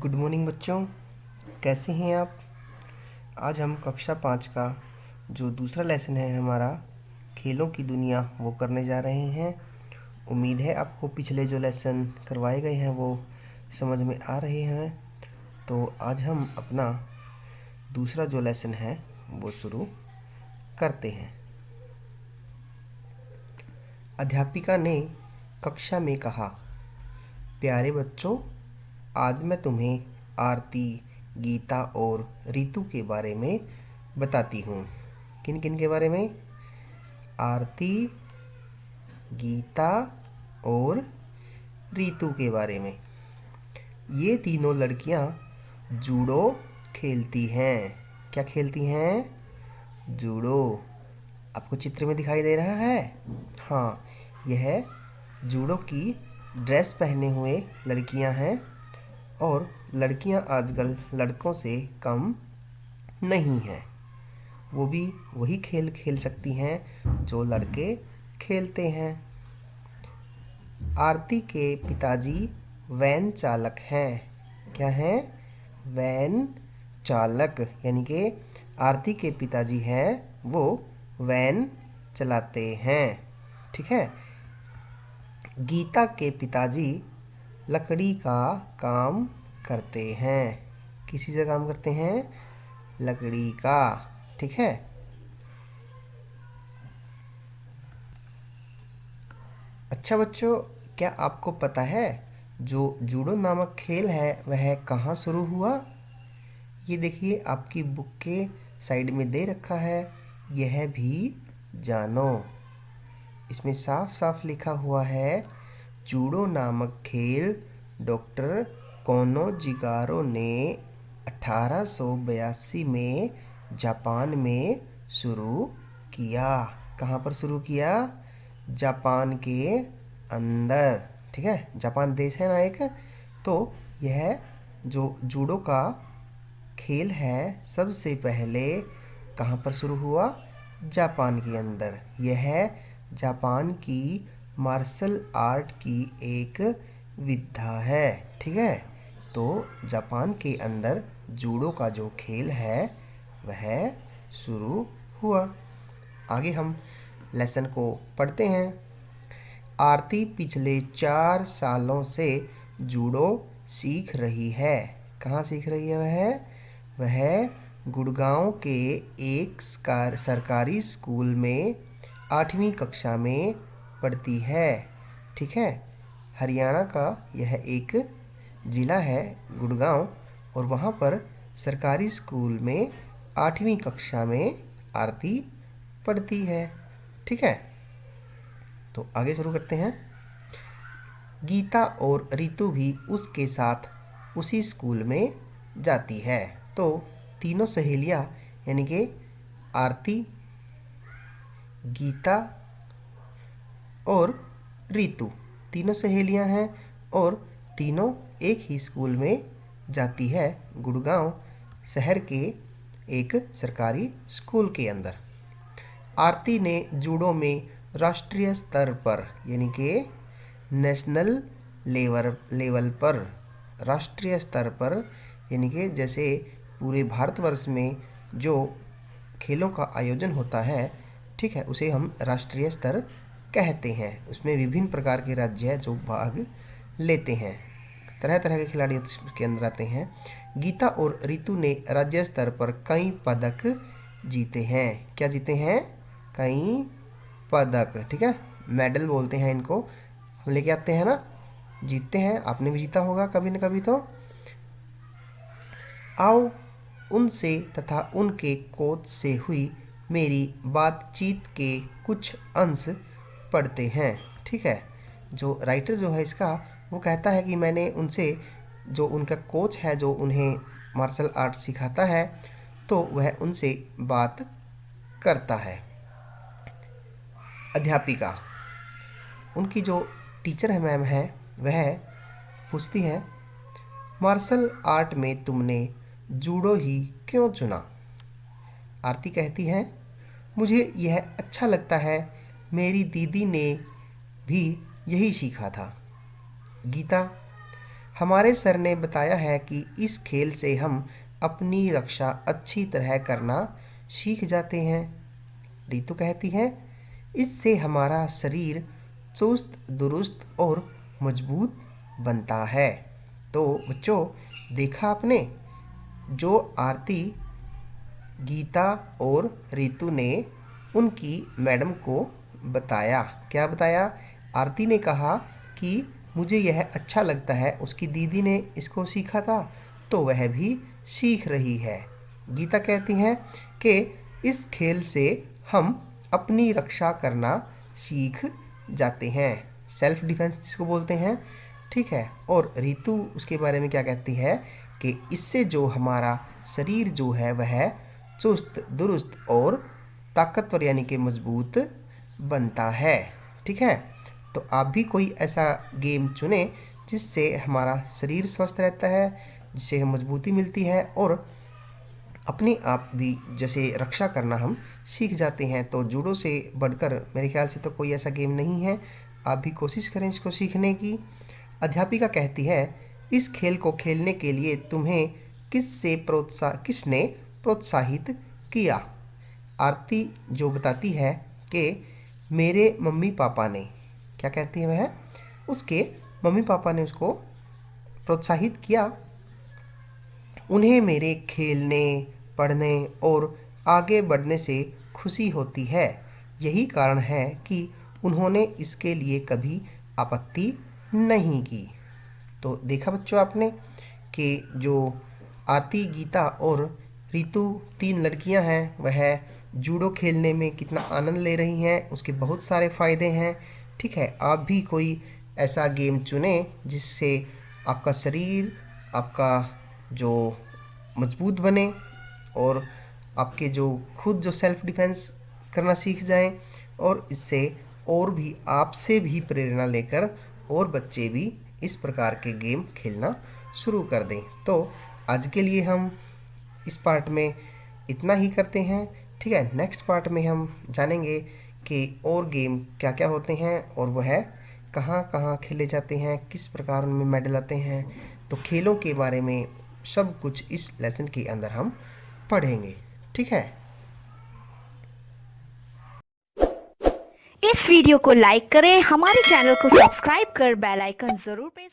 Good morning बच्चों, कैसे हैं आप। आज हम कक्षा 5 का जो दूसरा लेसन है हमारा खेलों की दुनिया वो करने जा रहे हैं। उम्मीद है आपको पिछले जो लेसन करवाए गए हैं वो समझ में आ रहे हैं। तो आज हम अपना दूसरा जो लेसन है वो शुरू करते हैं। अध्यापिका ने कक्षा में कहा, प्यारे बच्चों, आज मैं तुम्हें आरती, गीता और रीतु के बारे में बताती हूँ। किन किन के बारे में? आरती, गीता और रीतु के बारे में। ये तीनों लड़कियाँ जूडो खेलती हैं। क्या खेलती हैं? जूडो। आपको चित्र में दिखाई दे रहा है? हाँ, यह जूडो की ड्रेस पहने हुए लड़कियां हैं और लड़कियां आजकल लड़कों से कम नहीं हैं। वो भी वही खेल खेल सकती हैं जो लड़के खेलते हैं। आरती के पिताजी वैन चालक हैं। क्या हैं? वैन चालक, यानी कि आरती के पिताजी हैं वो वैन चलाते हैं। ठीक है। गीता के पिताजी लकड़ी का काम करते हैं। किस चीज़ का काम करते हैं? लकड़ी का। ठीक है। अच्छा बच्चों, क्या आपको पता है जो जूडो नामक खेल है वह कहाँ शुरू हुआ? ये देखिए, आपकी बुक के साइड में दे रखा है, यह भी जानो। इसमें साफ साफ लिखा हुआ है, जूडो नामक खेल डॉक्टर कोनोजिगारो ने 1882 में जापान में शुरू किया। कहाँ पर शुरू किया? जापान के अंदर। ठीक है, जापान देश है ना एक। तो यह जो जूडो का खेल है सबसे पहले कहाँ पर शुरू हुआ? जापान के अंदर। यह जापान की मार्शल आर्ट की एक विधा है। ठीक है। तो जापान के अंदर जूडो का जो खेल है वह शुरू हुआ। आगे हम लेसन को पढ़ते हैं। आरती पिछले 4 सालों से जूडो सीख रही है। कहाँ सीख रही है वह गुड़गांव के एक सरकारी स्कूल में 8वीं कक्षा में पढ़ती है। ठीक है। हरियाणा का यह एक ज़िला है गुड़गांव, और वहाँ पर सरकारी स्कूल में 8वीं कक्षा में आरती पढ़ती है। ठीक है। तो आगे शुरू करते हैं। गीता और रीतु भी उसके साथ उसी स्कूल में जाती है। तो तीनों सहेलियाँ यानी कि आरती, गीता और रीतु तीनों सहेलियां हैं और तीनों एक ही स्कूल में जाती है गुड़गांव शहर के एक सरकारी स्कूल के अंदर। आरती ने जूडो में राष्ट्रीय स्तर पर यानी कि नेशनल लेवल पर, राष्ट्रीय स्तर पर यानी कि जैसे पूरे भारतवर्ष में जो खेलों का आयोजन होता है, ठीक है, उसे हम राष्ट्रीय स्तर कहते हैं। उसमें विभिन्न प्रकार के राज्य हैं जो भाग लेते हैं, तरह तरह के खिलाड़ी उसके अंदर आते हैं। गीता और रीतु ने राज्य स्तर पर कई पदक जीते हैं। क्या जीते हैं? कई पदक। ठीक है, मेडल बोलते हैं इनको। हम लेके आते हैं ना, जीतते हैं। आपने भी जीता होगा कभी न कभी। तो आओ उनसे तथा उनके कोच से हुई मेरी बातचीत के कुछ अंश पढ़ते हैं। ठीक है, जो राइटर जो है इसका वो कहता है कि मैंने उनसे, जो उनका कोच है जो उन्हें मार्शल आर्ट सिखाता है, तो वह उनसे बात करता है। अध्यापिका, उनकी जो टीचर है मैम है, वह पूछती है, मार्शल आर्ट में तुमने जूडो ही क्यों चुना? आरती कहती है, मुझे यह अच्छा लगता है, मेरी दीदी ने भी यही सीखा था। गीता, हमारे सर ने बताया है कि इस खेल से हम अपनी रक्षा अच्छी तरह करना सीख जाते हैं। रितु कहती है, इससे हमारा शरीर चुस्त दुरुस्त और मजबूत बनता है। तो बच्चों, देखा आपने, जो आरती, गीता और रितु ने उनकी मैडम को बताया, क्या बताया? आरती ने कहा कि मुझे यह अच्छा लगता है, उसकी दीदी ने इसको सीखा था तो वह भी सीख रही है। गीता कहती हैं कि इस खेल से हम अपनी रक्षा करना सीख जाते हैं, सेल्फ डिफेंस जिसको बोलते हैं, ठीक है। और रितु उसके बारे में क्या कहती है कि इससे जो हमारा शरीर जो है वह चुस्त दुरुस्त और ताकतवर यानी कि मजबूत बनता है, ठीक है। तो आप भी कोई ऐसा गेम चुने जिससे हमारा शरीर स्वस्थ रहता है, जिससे हम मजबूती मिलती है और अपने आप भी जैसे रक्षा करना हम सीख जाते हैं। तो जूडो से बढ़कर मेरे ख्याल से तो कोई ऐसा गेम नहीं है। आप भी कोशिश करें इसको सीखने की। अध्यापिका कहती है, इस खेल को खेलने के लिए तुम्हें किसने प्रोत्साहित किया? आरती जो बताती है कि मेरे मम्मी पापा ने, क्या कहती है वह? उसके मम्मी पापा ने उसको प्रोत्साहित किया। उन्हें मेरे खेलने, पढ़ने और आगे बढ़ने से खुशी होती है। यही कारण है कि उन्होंने इसके लिए कभी आपत्ति नहीं की। तो देखा बच्चों आपने कि जो आरती, गीता और रितु तीन लड़कियां हैं वह जूडो खेलने में कितना आनंद ले रही हैं, उसके बहुत सारे फ़ायदे हैं, ठीक है। आप भी कोई ऐसा गेम चुने जिससे आपका शरीर, आपका जो मजबूत बने और आपके जो खुद जो सेल्फ डिफेंस करना सीख जाएं, और इससे और भी आपसे भी प्रेरणा लेकर और बच्चे भी इस प्रकार के गेम खेलना शुरू कर दें। तो आज के लिए हम इस पार्ट में इतना ही करते हैं, ठीक है। नेक्स्ट पार्ट में हम जानेंगे कि और गेम क्या क्या होते हैं और वह कहाँ कहाँ खेले जाते हैं, किस प्रकार उनमें मेडल आते हैं। तो खेलों के बारे में सब कुछ इस लेसन के अंदर हम पढ़ेंगे, ठीक है। इस वीडियो को लाइक करें, हमारे चैनल को सब्सक्राइब कर बेल आइकन जरूर प्रेस